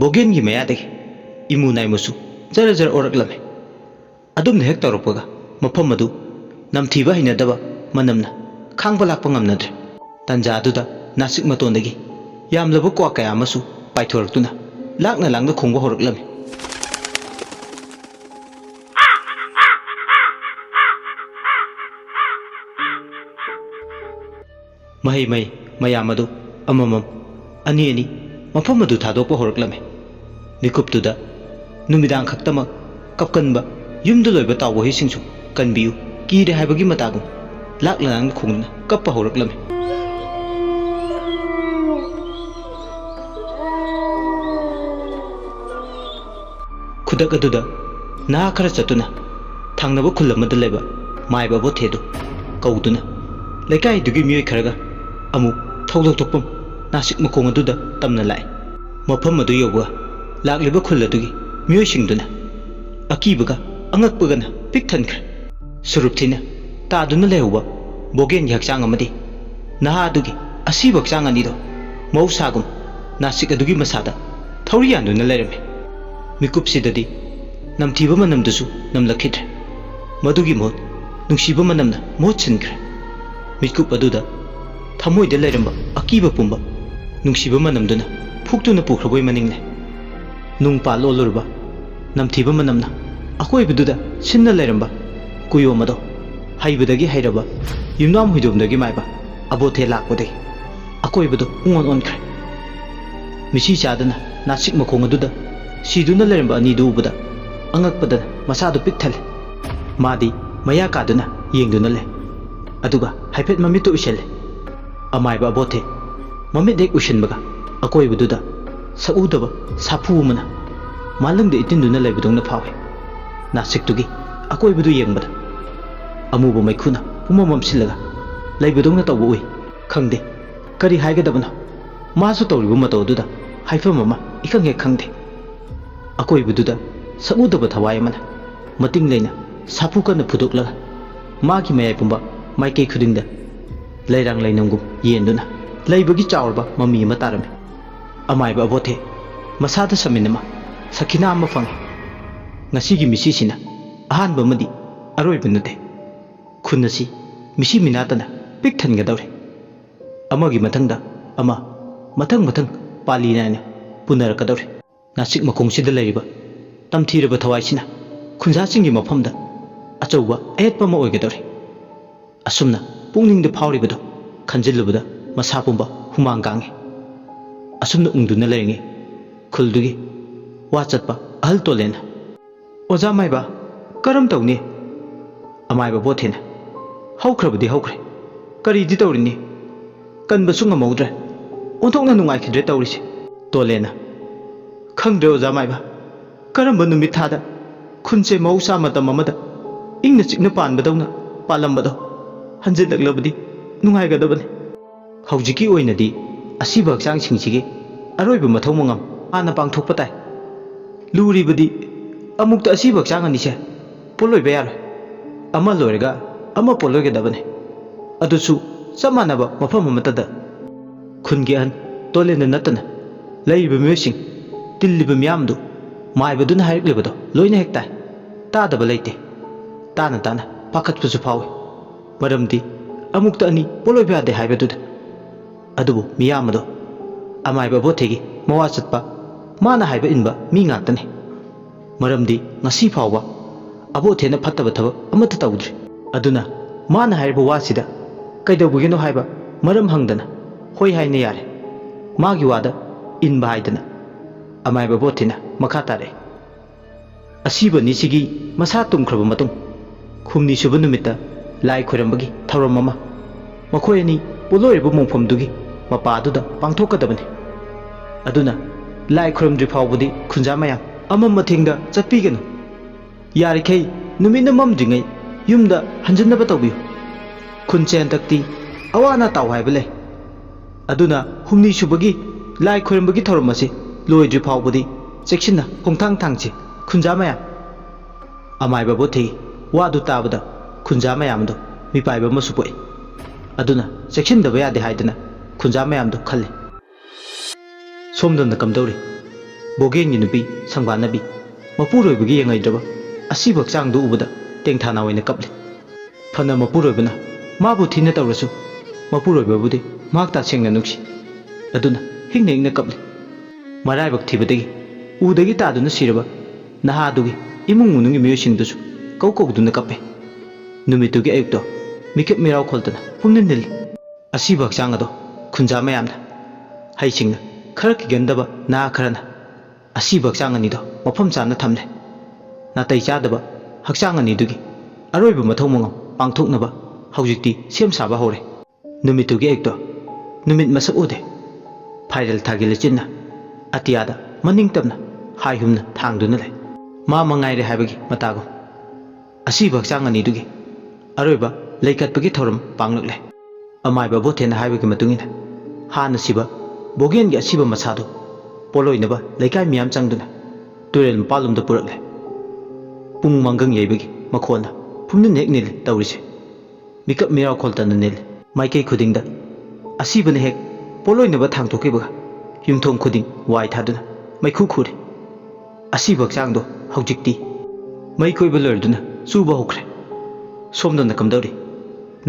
ꯕꯣꯒꯦꯟꯒꯤ ꯃꯌꯥꯗꯒꯤ ꯏꯃꯨ ꯅꯥꯏꯃꯨꯁꯨ ꯖꯔ ꯖꯔ ꯑꯣꯔꯛꯂꯝꯃꯤ ꯑꯗꯨꯝꯅ ꯍꯦꯛ ꯇꯧꯔꯛꯄꯒ ꯃꯐꯝ ꯑꯗꯨ ꯅꯝꯊꯤꯕ ꯍꯩꯅꯗꯕ ꯃꯅꯝꯅ ꯈꯥꯡꯕ ꯂꯥꯛꯄ ꯉꯝꯅꯗ꯭ꯔꯦ ꯇꯟꯖꯥꯗꯨꯗ ꯅꯥꯁꯤꯛ ꯃꯇꯣꯟꯗꯒꯤ ꯌꯥꯝꯂꯕ ꯀ꯭ꯋꯥ ꯀꯌꯥ ꯑꯃꯁꯨ ꯄꯥꯏꯊꯣꯔꯛꯇꯨꯅ ꯂꯥꯛꯅ ꯂꯥꯡꯅ ꯈꯣꯡꯕ ꯍꯧꯔꯛꯂꯝꯃꯤ ꯃꯍꯩ ꯃꯍꯩ ꯃꯌꯥꯝ ꯑꯗꯨ ꯑꯃꯃꯝ ꯑꯅꯤ ꯑꯅꯤ ꯃꯐꯝ ꯑꯗꯨ ꯊꯥꯗꯣꯛꯄ ꯍꯧꯔꯛꯂꯝꯃꯤ ꯃꯤꯀꯨꯞꯇꯨꯗ ꯅꯨꯃꯤꯗꯥꯡ ꯈꯛꯇꯃꯛ ꯀꯞꯀꯟꯕ ꯌꯨꯝꯗ ꯂꯣꯏꯕ ꯇꯥꯎꯕ ꯍꯨꯏꯁꯤꯡꯁꯨ ꯀꯟꯕꯤꯌꯨ ꯀꯤꯔꯦ ꯍꯥꯏꯕꯒꯤ ꯃꯇꯥꯒꯨꯝ ꯂꯥꯛꯅ ꯂꯥꯡꯅ ꯈꯣꯡꯗꯨꯅ ꯀꯞꯄ ꯍꯧꯔꯛꯂꯝꯃꯤ ꯈꯨꯗꯛ ꯑꯗꯨꯗ ꯅꯍꯥ ꯈꯔ ꯆꯠꯇꯨꯅ ꯊꯪꯅꯕ ꯈꯨꯜ ꯑꯃꯗ ꯂꯩꯕ ꯃꯥꯏꯕ ꯑꯕꯣꯊꯦꯗꯨ ꯀꯧꯗꯨꯅ ꯂꯩꯀꯥꯏꯗꯨꯒꯤ ꯃꯤꯑꯣꯏ ꯈꯔꯒ ꯑꯃꯨꯛ ꯊꯧꯗꯣꯛ ꯊꯣꯛꯐꯝ ꯅꯥꯁꯤꯛ ꯃꯈꯣꯡ ꯑꯗꯨꯗ ꯇꯝꯅ ꯂꯥꯛꯏ ꯃꯐꯝ ꯑꯗꯨ ꯌꯧꯕ ꯂꯥꯛꯂꯤꯕ ꯈꯨꯜ ꯑꯗꯨꯒꯤ ꯃꯤꯑꯣꯏꯁꯤꯡꯗꯨꯅ ꯑꯀꯤꯕꯒ ꯑꯉꯛꯄꯒꯅ ꯄꯤꯛ ꯊꯟꯈ꯭ꯔꯦ ꯁꯨꯔꯨꯞ ꯊꯤꯅ ꯇꯥꯗꯨꯅ ꯂꯩꯍꯧꯕ ꯕꯣꯒꯦꯟꯒꯤ ꯍꯛꯆꯥꯡ ꯑꯃꯗꯤ ꯅꯍꯥ ꯑꯗꯨꯒꯤ ꯑꯁꯤꯕ ꯍꯛꯆꯥꯡ ꯑꯅꯤꯗꯣ ꯃꯍꯧꯁꯥꯒꯨꯝ ꯅꯥꯁꯤꯛ ꯑꯗꯨꯒꯤ ꯃꯁꯥꯗ ꯊꯧꯔꯤ ꯌꯥꯟꯗꯨꯅ ꯂꯩꯔꯝꯃꯤ ꯃꯤꯀꯨꯞꯁꯤꯗꯗꯤ ꯅꯝꯊꯤꯕ ꯃꯅꯝꯗꯨꯁꯨ ꯅꯝꯂꯛꯈꯤꯗ꯭ꯔꯦ ꯃꯗꯨꯒꯤ ꯃꯍꯨꯠ ꯅꯨꯡꯁꯤꯕ ꯃꯅꯝꯅ ꯃꯍꯨꯠ ꯁꯤꯟꯈ꯭ꯔꯦ ꯃꯤꯠꯀꯨꯞ ꯑꯗꯨꯗ ꯊꯃꯣꯏꯗ ꯂꯩꯔꯝꯕ ꯑꯀꯤꯕ ꯄꯨꯝꯕ ꯅꯨꯡꯁꯤꯕ ꯃꯅꯝꯗꯨꯅ ꯐꯨꯛꯇꯨꯅ ꯄꯨꯈ꯭ꯔꯕꯣꯏ ꯃꯅꯤꯡꯂꯦ ꯅꯨꯡ ꯄꯥꯜ ꯑꯣꯜꯂꯨꯔꯕ ꯅꯝꯊꯤꯕ ꯃꯅꯝꯅ ꯑꯀꯣꯏꯕꯗꯨꯗ ꯁꯤꯟꯅ ꯂꯩꯔꯝꯕ ꯀꯨꯌꯣꯝ ꯑꯗꯣ ꯍꯩꯕꯗꯒꯤ ꯍꯩꯔꯕ ꯌꯨꯝꯅꯥꯝ ꯍꯨꯏꯗꯣꯝꯗꯒꯤ ꯃꯥꯏꯕ ꯑꯕꯣꯊꯦ ꯂꯥꯛꯄꯗꯒꯤ ꯑꯀꯣꯏꯕꯗꯨ ꯄꯨꯡꯑꯣꯟ ꯑꯣꯟꯈ꯭ꯔꯦ ꯃꯤꯁꯤ ꯆꯥꯗꯅ ꯅꯥꯁꯤꯛ ꯃꯈꯣꯡ ꯑꯗꯨꯗ ꯁꯤꯗꯨꯅ ꯂꯩꯔꯝꯕ ꯑꯅꯤꯗꯨ ꯎꯕꯗ ꯑꯉꯛꯄꯗꯅ ꯃꯁꯥꯗꯨ ꯄꯤꯛ ꯊꯜꯂꯦ ꯃꯥꯗꯤ ꯃꯌꯥ ꯀꯥꯗꯨꯅ ꯌꯦꯡꯗꯨꯅ ꯂꯩ ꯑꯗꯨꯒ ꯍꯥꯏꯐꯦꯠ ꯃꯃꯤꯠꯇꯨ ꯎꯏꯁꯜꯂꯦ ꯑꯃꯥꯏꯕ ꯑꯕꯣꯊꯦ ꯃꯃꯤꯠ ꯍꯦꯛ ꯎꯏꯁꯟꯕꯒ ꯑꯀꯣꯏꯕꯗꯨꯗ ꯁꯛꯎꯗꯕ ꯁꯥꯐꯨ ꯑꯃꯅ ꯃꯥꯂꯪꯗ ꯏꯇꯤꯟꯗꯨꯅ ꯂꯩꯕꯗꯧꯅ ꯐꯥꯎꯏ ꯅꯥꯁꯤꯛꯇꯨꯒꯤ ꯑꯀꯣꯏꯕꯗꯨ ꯌꯦꯡꯕꯗ ꯑꯃꯨꯕ ꯃꯩꯈꯨꯅ ꯄꯨꯝꯃꯝ ꯃꯝꯁꯤꯜꯂꯒ ꯂꯩꯕꯗꯧꯅ ꯇꯧꯕ ꯎꯏ ꯈꯪꯗꯦ ꯀꯔꯤ ꯍꯥꯏꯒꯗꯕꯅꯣ ꯃꯥꯁꯨ ꯇꯧꯔꯤꯕ ꯃꯇꯧ ꯑꯗꯨꯗ ꯍꯥꯏꯐꯝ ꯑꯃ ꯏꯈꯪ ꯍꯦꯛ ꯈꯪꯗꯦ ꯑꯀꯣꯏꯕꯗꯨꯗ ꯁꯛꯎꯗꯕ ꯊꯋꯥꯏ ꯑꯃꯅ ꯃꯇꯤꯡ ꯂꯩꯅ ꯁꯥꯐꯨ ꯀꯟꯅ ꯐꯨꯗꯣꯛꯂꯒ ꯃꯥꯒꯤ ꯃꯌꯥꯏ ꯄꯨꯝꯕ ꯃꯥꯏꯀꯩ ꯈꯨꯗꯤꯡꯗ ꯂꯩꯔꯥꯡ ꯂꯩꯅꯝꯒꯨꯝ ꯌꯦꯟꯗꯨꯅ ꯂꯩꯕꯒꯤ ꯆꯥꯎꯔꯕ ꯃꯃꯤ ꯑꯃ ꯇꯥꯔꯝꯃꯤ ꯑꯃꯥꯏꯕ ꯑꯕꯣꯊꯦ ꯃꯁꯥꯗ ꯁꯃꯤꯟ ꯑꯃ ꯁꯈꯤꯅꯥ ꯑꯃ ꯐꯪꯉꯤ ꯉꯁꯤꯒꯤ ꯃꯤꯁꯤꯁꯤꯅ ꯑꯍꯥꯟꯕ ꯑꯃꯗꯤ ꯑꯔꯣꯏꯕ ꯅꯠꯇꯦ ꯈꯨꯟ ꯑꯁꯤ ꯃꯤꯁꯤ ꯃꯤꯅꯥꯇꯅ ꯄꯤꯛ ꯊꯟꯒꯗꯧꯔꯦ ꯑꯃꯒꯤ ꯃꯊꯪꯗ ꯑꯃ ꯃꯊꯪ ꯃꯊꯪ ꯄꯥꯂꯤ ꯅꯥꯏꯅ ꯄꯨꯅꯔꯛꯀꯗꯧꯔꯦ ꯅꯥꯁꯤꯛ ꯃꯈꯣꯡꯁꯤꯗ ꯂꯩꯔꯤꯕ ꯇꯝꯊꯤꯔꯕ ꯊꯋꯥꯏꯁꯤꯅ ꯈꯨꯟꯖꯥꯁꯤꯡꯒꯤ ꯃꯐꯝꯗ ꯑꯆꯧꯕ ꯑꯌꯦꯠꯄ ꯑꯃ ꯑꯣꯏꯒꯗꯧꯔꯦ ꯑꯁꯨꯝꯅ ꯄꯨꯛꯅꯤꯡꯗ ꯐꯥꯎꯔꯤꯕꯗꯣ ꯈꯟꯖꯤꯜꯂꯨꯕꯗ ꯃꯁꯥ ꯄꯨꯝꯕ ꯍꯨꯃꯥꯡ ꯀꯥꯡꯉꯤ ꯑꯁꯨꯝꯅ ꯎꯪꯗꯨꯅ ꯂꯩꯔꯤꯉꯩ ꯈꯨꯜꯗꯨꯒꯤ ꯋꯥ ꯆꯠꯄ ꯑꯍꯜ ꯇꯣꯂꯦꯟꯅ ꯑꯣꯖꯥ ꯃꯥꯏꯕ ꯀꯔꯝ ꯇꯧꯅꯤ ꯑꯃꯥꯏꯕ ꯑꯕꯣꯊꯦꯅ ꯍꯧꯈ꯭ꯔꯕꯗꯤ ꯍꯧꯈ꯭ꯔꯦ ꯀꯔꯤꯗꯤ ꯇꯧꯔꯤꯅꯤ ꯀꯟꯕꯁꯨ ꯉꯝꯍꯧꯗ꯭ꯔꯦ ꯑꯣꯟꯊꯣꯛꯅ ꯅꯨꯡꯉꯥꯏꯈꯤꯗ꯭ꯔꯦ ꯇꯧꯔꯤꯁꯦ ꯇꯣꯂꯦꯟꯅ ꯈꯪꯗ꯭ꯔꯦ ꯑꯣꯖꯥ ꯃꯥꯏꯕ ꯀꯔꯝꯕ ꯅꯨꯃꯤꯠ ꯊꯥꯗ ꯈꯨꯟꯁꯦ ꯃꯍꯧꯁꯥ ꯃꯇꯝ ꯑꯃꯗ ꯏꯪꯅ ꯆꯤꯛꯅ ꯄꯥꯟꯕꯗꯧꯅ ꯄꯥꯜꯂꯝꯕꯗꯣ ꯍꯟꯖꯤꯜꯂꯛꯂꯕꯗꯤ ꯅꯨꯡꯉꯥꯏꯒꯗꯕꯅꯤ ꯍꯧꯖꯤꯛꯀꯤ ꯑꯣꯏꯅꯗꯤ ꯑꯁꯤꯕ ꯍꯛꯆꯥꯡꯁꯤꯡꯁꯤꯒꯤ ꯑꯔꯣꯏꯕ ꯃꯊꯧ ꯃꯉꯝ ꯍꯥꯟꯅ ꯄꯥꯡꯊꯣꯛꯄ ꯇꯥꯏ ꯂꯨꯔꯤꯕꯗꯤ ꯑꯃꯨꯛꯇ ꯑꯁꯤꯕ ꯍꯛꯆꯥꯡ ꯑꯅꯤꯁꯦ ꯄꯣꯜꯂꯣꯏꯕ ꯌꯥꯔꯣꯏ ꯑꯃ ꯂꯣꯏꯔꯒ ꯑꯃ ꯄꯣꯜꯂꯣꯏꯒꯗꯕꯅꯤ ꯑꯗꯨꯁꯨ ꯆꯞ ꯃꯥꯟꯅꯕ ꯃꯐꯝ ꯑꯃꯠꯇꯗ ꯈꯨꯟꯒꯤ ꯑꯍꯟ ꯇꯣꯂꯦꯟꯗ ꯅꯠꯇꯅ ꯂꯩꯔꯤꯕ ꯃꯤꯑꯣꯏꯁꯤꯡ ꯇꯤꯜꯂꯤꯕ ꯃꯤꯌꯥꯝꯗꯨ ꯃꯥꯏꯕꯗꯨꯅ ꯍꯥꯏꯔꯛꯂꯤꯕꯗꯣ ꯂꯣꯏꯅ ꯍꯦꯛ ꯇꯥꯏ ꯇꯥꯗꯕ ꯂꯩꯇꯦ ꯇꯥꯅ ꯇꯥꯅ ꯄꯥꯈꯠꯄꯁꯨ ꯐꯥꯎꯏ ꯃꯔꯝꯗꯤ ꯑꯃꯨꯛꯇ ꯑꯅꯤ ꯄꯣꯜꯂꯣꯏꯕ ꯌꯥꯗꯦ ꯍꯥꯏꯕꯗꯨꯗ ꯑꯗꯨꯕꯨ ꯃꯤꯌꯥꯝ ꯑꯗꯣ ꯑꯃꯥꯏꯕ ꯑꯕꯣꯊꯦꯒꯤ ꯃꯋꯥ ꯆꯠꯄ ꯃꯥꯅ ꯍꯥꯏꯕ ꯏꯟꯕ ꯃꯤ ꯉꯥꯛꯇꯅꯤ ꯃꯔꯝꯗꯤ ꯉꯁꯤ ꯐꯥꯎꯕ ꯑꯕꯣꯊꯦꯅ ꯐꯠꯇꯕ ꯊꯕꯛ ꯑꯃꯠꯇ ꯇꯧꯗ꯭ꯔꯤ ꯑꯗꯨꯅ ꯃꯥꯅ ꯍꯥꯏꯔꯤꯕ ꯋꯥꯁꯤꯗ ꯀꯩꯗꯧꯕꯒꯤꯅꯣ ꯍꯥꯏꯕ ꯃꯔꯝ ꯍꯪꯗꯅ ꯍꯣꯏ ꯍꯥꯏꯅ ꯌꯥꯔꯦ ꯃꯥꯒꯤ ꯋꯥꯗ ꯏꯟꯕ ꯍꯥꯏꯗꯅ ꯑꯃꯥꯏꯕ ꯑꯕꯣꯊꯦꯅ ꯃꯈꯥ ꯇꯥꯔꯛꯏ ꯑꯁꯤꯕꯅꯤ ꯁꯤꯒꯤ ꯃꯁꯥ ꯇꯨꯝꯈ꯭ꯔꯕ ꯃꯇꯨꯡ ꯍꯨꯝꯅꯤ ꯁꯨꯕ ꯅꯨꯃꯤꯠꯇ ꯂꯥꯏ ꯈꯣꯏꯔꯝꯕꯒꯤ ꯊꯧꯔꯝ ꯑꯃ ꯃꯈꯣꯏ ꯑꯅꯤ ꯄꯣꯂꯣꯏꯔꯤꯕ ꯃꯣꯡꯐꯝꯗꯨꯒꯤ ꯃꯄꯥꯗꯨꯗ ꯄꯥꯡꯊꯣꯛꯀꯗꯕꯅꯤ꯫ ꯑꯗꯨꯅ ꯂꯥꯏ ꯈꯨꯔꯨꯝꯗ꯭ꯔꯤ ꯐꯥꯎꯕꯗꯤ ꯈꯨꯟꯖꯥ ꯃꯌꯥꯝ ꯑꯃꯝ ꯑꯊꯦꯡꯗ ꯆꯠꯄꯤꯒꯅꯨ꯫ ꯌꯥꯔꯤꯈꯩ ꯅꯨꯃꯤꯠꯅ ꯃꯝꯗ꯭ꯔꯤꯉꯩ ꯌꯨꯝꯗ ꯍꯟꯖꯤꯟꯅꯕ ꯇꯧꯕꯤꯌꯨ꯫ ꯈꯨꯟꯁꯦ ꯍꯟꯗꯛꯇꯤ ꯑꯋꯥ ꯑꯅꯥ ꯇꯥꯎ ꯍꯥꯏꯕ ꯂꯩ꯫ ꯑꯗꯨꯅ ꯍꯨꯝꯅꯤ ꯁꯨꯕꯒꯤ ꯂꯥꯏ ꯈꯣꯏꯔꯝꯕꯒꯤ ꯊꯧꯔꯝ ꯑꯁꯤ ꯂꯣꯏꯗ꯭ꯔꯤ ꯐꯥꯎꯕꯗꯤ ꯆꯦꯛꯁꯤꯟꯅ ꯈꯣꯡꯊꯥꯡ ꯊꯥꯡꯁꯤ ꯈꯨꯟꯖꯥ ꯃꯌꯥꯝ꯫ ꯑꯃꯥꯏꯕ ꯕꯣꯊꯦꯒꯤ ꯋꯥꯗꯨ ꯇꯥꯕꯗ ꯈꯨꯟꯖꯥ ꯃꯌꯥꯝꯗꯣ ꯃꯤꯄꯥꯏꯕ ꯑꯃꯁꯨ ꯄꯣꯛꯏ꯫ ꯑꯗꯨꯅ ꯆꯦꯛꯁꯤꯟꯗꯕ ꯌꯥꯗꯦ ꯍꯥꯏꯗꯅ ꯈꯨꯟꯖꯥ ꯃꯌꯥꯝꯗꯣ ꯈꯜꯂꯤ꯫ ꯁꯣꯝꯗꯅ ꯀꯝꯗꯧꯔꯤ? ꯕꯣꯒꯦꯟꯒꯤ ꯅꯨꯄꯤ ꯁꯪꯕꯥꯟꯅꯕꯤ ꯃꯄꯨꯔꯣꯏꯕꯒꯤ ꯌꯦꯡꯉꯩꯗ꯭ꯔꯕ ꯑꯁꯤꯕ ꯍꯛꯆꯥꯡꯗꯨ ꯎꯕꯗ ꯇꯦꯡꯊꯥꯅ ꯑꯣꯏꯅ ꯀꯞꯂꯤ꯫ ꯐꯅ ꯃꯄꯨꯔꯣꯏꯕꯅ ꯃꯥꯕꯨ ꯊꯤꯅ ꯇꯧꯔꯁꯨ ꯃꯄꯨꯔꯣꯏꯕꯕꯨꯗꯤ ꯃꯍꯥꯛ ꯇꯁꯦꯡꯅ ꯅꯨꯡꯁꯤ꯫ ꯑꯗꯨꯅ ꯍꯤꯡꯅ ꯍꯤꯡꯅ ꯀꯞꯂꯤ꯫ ꯃꯔꯥꯏꯕꯛ ꯊꯤꯕꯗꯒꯤ ꯎꯗꯒꯤ ꯇꯥꯗꯨꯅ ꯁꯤꯔꯕ ꯅꯍꯥꯗꯨꯒꯤ ꯏꯃꯨꯡ ꯃꯅꯨꯡꯒꯤ ꯃꯤꯑꯣꯏꯁꯤꯡꯗꯨꯁꯨ ꯀꯧꯗꯨꯅ ꯀꯞꯄꯦ꯫ ꯅꯨꯃꯤꯠꯇꯨꯒꯤ ꯑꯌꯨꯛꯇꯣ ꯃꯤꯀꯞ ꯃꯤꯔꯥꯎ ꯈꯣꯜꯇꯅ ꯄꯨꯝꯅꯤꯜ ꯅꯤꯜꯂꯤ꯫ ꯑꯁꯤꯕ ꯍꯛꯆꯥꯡ ꯑꯗꯣ ꯈꯨꯟꯖꯥ ꯃꯌꯥꯝꯅ ꯍꯩꯁꯤꯡꯅ ꯈꯔ ꯀꯤꯒꯟꯗꯕ ꯅꯍꯥ ꯈꯔꯅ ꯑꯁꯤꯕ ꯍꯛꯆꯥꯡ ꯑꯅꯤꯗꯣ ꯃꯐꯝ ꯆꯥꯅ ꯊꯝꯂꯦ꯫ ꯅꯥꯇꯩ ꯆꯥꯗꯕ ꯍꯛꯆꯥꯡ ꯑꯅꯤꯗꯨꯒꯤ ꯑꯔꯣꯏꯕ ꯃꯊꯧ ꯃꯉꯝ ꯄꯥꯡꯊꯣꯛꯅꯕ ꯍꯧꯖꯤꯛꯇꯤ ꯁꯦꯝ ꯁꯥꯕ ꯍꯧꯔꯦ꯫ ꯅꯨꯃꯤꯠꯇꯨꯒꯤ ꯑꯌꯨꯛꯇꯣ ꯅꯨꯃꯤꯠ ꯃꯁꯛ ꯎꯗꯦ꯫ ꯐꯥꯏꯔꯦꯜ ꯊꯥꯒꯤ ꯂꯩꯆꯤꯟꯅ ꯑꯇꯤꯌꯥꯗ ꯃꯅꯤꯡ ꯇꯝꯅ ꯍꯥꯏꯍꯨꯝꯅ ꯊꯥꯡꯗꯨꯅ ꯂꯩ꯫ ꯃꯥ ꯃꯉꯥꯏꯔꯦ ꯍꯥꯏꯕꯒꯤ ꯃꯇꯥꯒꯨꯝ ꯑꯁꯤꯕ ꯍꯛꯆꯥꯡ ꯑꯅꯤꯗꯨꯒꯤ ꯑꯔꯣꯏꯕ ꯂꯩꯀꯠꯄꯒꯤ ꯊꯧꯔꯝ ꯄꯥꯡꯂꯛꯂꯦ꯫ ꯑꯃꯥꯏꯕ ꯕꯣꯊꯦꯅ ꯍꯥꯏꯕꯒꯤ ꯃꯇꯨꯡꯏꯟꯅ ꯍꯥꯟꯅ ꯁꯤꯕ ꯕꯣꯒꯦꯟꯒꯤ ꯑꯁꯤꯕ ꯃꯁꯥꯗꯨ ꯄꯣꯂꯣꯏꯅꯕ ꯂꯩꯀꯥꯏ ꯃꯤꯌꯥꯝ ꯆꯪꯗꯨꯅ ꯇꯨꯔꯦꯜ ꯃꯄꯥꯟꯂꯣꯝꯗ ꯄꯨꯔꯛꯂꯦ꯫ ꯄꯨꯡ ꯃꯪꯒꯪ ꯌꯩꯕꯒꯤ ꯃꯈꯣꯟꯅ ꯄꯨꯝꯅꯤꯟ ꯍꯦꯛ ꯅꯤꯜꯂꯤ ꯇꯧꯔꯤꯁꯦ꯫ ꯃꯤꯀꯞ ꯃꯤꯔꯥꯎ ꯈꯣꯜꯇꯅ ꯅꯤꯜꯂꯤ꯫ ꯃꯥꯏꯀꯩ ꯈꯨꯗꯤꯡꯗ ꯑꯁꯤꯕꯅ ꯍꯦꯛ ꯄꯣꯂꯣꯏꯅꯕ ꯊꯥꯡꯊꯣꯛꯈꯤꯕꯒ ꯌꯨꯝꯊꯣꯡ ꯈꯨꯗꯤꯡ ꯋꯥꯏ ꯊꯥꯗꯨꯅ ꯃꯩꯈꯨ ꯈꯨꯔꯤ꯫ ꯑꯁꯤꯕ ꯍꯛꯆꯥꯡꯗꯣ ꯍꯧꯖꯤꯛꯇꯤ ꯃꯩ ꯀꯣꯏꯕ ꯂꯣꯏꯔꯗꯨꯅ ꯆꯨꯕ ꯍꯧꯈ꯭ꯔꯦ꯫ ꯁꯣꯝꯗꯅ ꯀꯝꯗꯧꯔꯤ?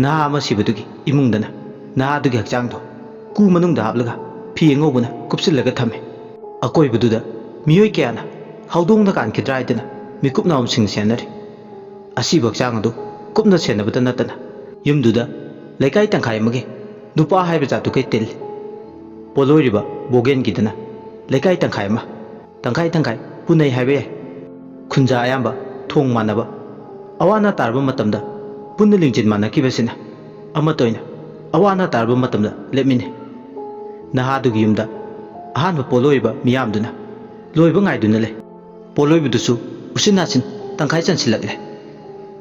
ꯅꯍꯥ ꯑꯃ ꯁꯤꯕꯗꯨꯒꯤ ꯏꯃꯨꯡꯗꯅ ꯅꯍꯥꯗꯨꯒꯤ ꯍꯛꯆꯥꯡꯗꯣ ꯀꯨ ꯃꯅꯨꯡꯗ ꯍꯥꯞꯂꯒ ꯐꯤ ꯑꯉꯧꯕꯅ ꯀꯨꯞꯁꯤꯜꯂꯒ ꯊꯝꯃꯤ꯫ ꯑꯀꯣꯏꯕꯗꯨꯗ ꯃꯤꯑꯣꯏ ꯀꯌꯥꯅ ꯍꯧꯗꯣꯡꯅ ꯀꯥꯟꯈꯤꯗ꯭ꯔꯥ ꯍꯥꯏꯗꯅ ꯃꯤꯀꯨꯞ ꯅꯥꯎꯝꯁꯤꯡ ꯁꯦꯟꯅꯔꯤ꯫ ꯑꯁꯤꯕ ꯍꯛꯆꯥꯡ ꯑꯗꯨ ꯀꯨꯞꯅ ꯁꯦꯟꯅꯕꯇ ꯅꯠꯇꯅ ꯌꯨꯝꯗꯨꯗ ꯂꯩꯀꯥꯏ ꯇꯪꯈꯥꯏ ꯑꯃꯒꯤ ꯅꯨꯄꯥ ꯍꯥꯏꯕ ꯖꯥꯠꯇꯨꯈꯩ ꯇꯤꯜꯂꯤ꯫ ꯄꯣꯂꯣꯏꯔꯤꯕ ꯕꯣꯒꯦꯟꯒꯤꯗꯅ ꯂꯩꯀꯥꯏ ꯇꯪꯈꯥꯏ ꯑꯃ ꯇꯪꯈꯥꯏ ꯇꯪꯈꯥꯏ ꯄꯨꯅꯩ ꯍꯥꯏꯕ ꯌꯥꯏ꯫ ꯈꯨꯟꯖꯥ ꯑꯌꯥꯝꯕ ꯊꯣꯡ ꯃꯥꯟꯅꯕ ꯑꯋꯥ ꯑꯅꯥ ꯇꯥꯔꯕ ꯃꯇꯝꯗ ꯄꯨꯟꯅ ꯂꯤꯡꯖꯦꯜ ꯃꯥꯟꯅꯈꯤꯕꯁꯤꯅ ꯑꯃꯠꯇ ꯑꯣꯏꯅ ꯑꯋꯥ ꯑꯅꯥ ꯇꯥꯔꯕ ꯃꯇꯝꯗ ꯂꯦꯞꯃꯤꯟꯅꯩ꯫ ꯅꯍꯥꯗꯨꯒꯤ ꯌꯨꯝꯗ ꯑꯍꯥꯟꯕ ꯄꯣꯂꯣꯏꯕ ꯃꯤꯌꯥꯝꯗꯨꯅ ꯂꯣꯏꯕ ꯉꯥꯏꯗꯨꯅ ꯂꯩ꯫ ꯄꯣꯂꯣꯏꯕꯗꯨꯁꯨ ꯎꯆꯤꯟ ꯅꯥꯆꯤꯟ ꯇꯪꯈꯥꯏ ꯆꯟꯁꯤꯜꯂꯛꯂꯦ꯫